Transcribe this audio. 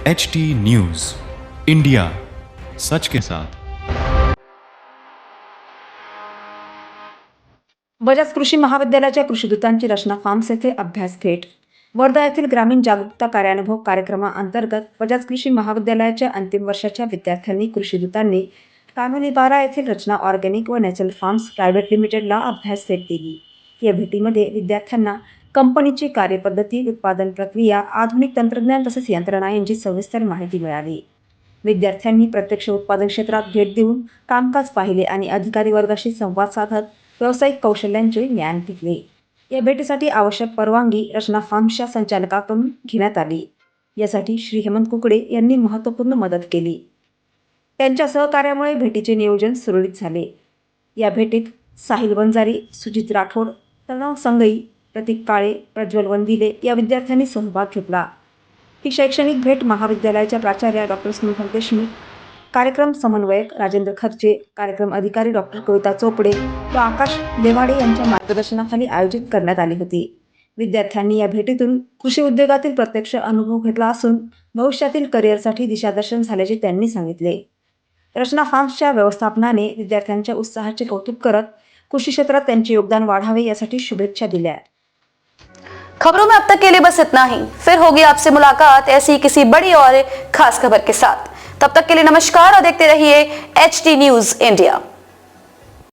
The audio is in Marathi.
HT न्यूज इंडिया, सच के साथ। बजाज कृषी महाविद्यालयाच्या कृषीदूतांची रचना फार्म्स येथे अभ्यास भेट। वर्धा येथील ग्रामीण जागरूकता कार्यानुभव कार्यक्रमाअंतर्गत बजाज कृषी महाविद्यालयाच्या अंतिम वर्षाच्या विद्यार्थ्यांनी कृषीदूतांनी कानोलीपारा येथील रचना ऑर्गॅनिक व नॅचरल फार्म्स प्रायव्हेट लिमिटेडला अभ्यास भेट दिली। या भेटीमध्ये विद्यार्थ्यांना कंपनीची कार्यपद्धती, उत्पादन प्रक्रिया, आधुनिक तंत्रज्ञान तसेच यंत्रणा यांची सविस्तर माहिती मिळाली। विद्यार्थ्यांनी प्रत्यक्ष उत्पादन क्षेत्रात भेट देऊन कामकाज पाहिले आणि अधिकारी वर्गाशी संवाद साधत व्यावसायिक कौशल्यांचे ज्ञान घेतले। या भेटीसाठी आवश्यक परवानगी रचना फार्म्सच्या संचालकाकडून घेण्यात आली। यासाठी श्री हेमंत कुकडे यांनी महत्त्वपूर्ण मदत केली। त्यांच्या सहकार्यामुळे भेटीचे नियोजन सुरळीत झाले। या भेटीत साहिल वंजारी, सुजित राठोड, प्रणव संगई, प्रतीक काळे, प्रज्वल वंदिले या विद्यार्थ्यांनी सहभाग घेतला। ही शैक्षणिक भेट महाविद्यालयाच्या प्राचार्या डॉक्टर स्नेहल देशमुख, कार्यक्रम समन्वयक राजेंद्र खर्चे, कार्यक्रम अधिकारी डॉक्टर कविता चोपडे व आकाश लेवाडे यांच्या मार्गदर्शनाखाली आयोजित करण्यात आली होती। विद्यार्थ्यांनी या भेटीतून कृषी उद्योगातील प्रत्यक्ष अनुभव घेतला असून भविष्यातील करिअरसाठी दिशादर्शन झाल्याचे त्यांनी सांगितले। रचना फार्म्सच्या व्यवस्थापनाने विद्यार्थ्यांच्या उत्साहाचे कौतुक करत कृषि क्षेत्रात त्यांचे योगदान वाढावे यासाठी शुभेच्छा दिल्या। खबरों में अब तक के लिए बस इतना ही। फिर होगी आपसे मुलाकात ऐसी ही किसी बड़ी और खास खबर के साथ। तब तक के लिए नमस्कार और देखते रहिए HT न्यूज इंडिया।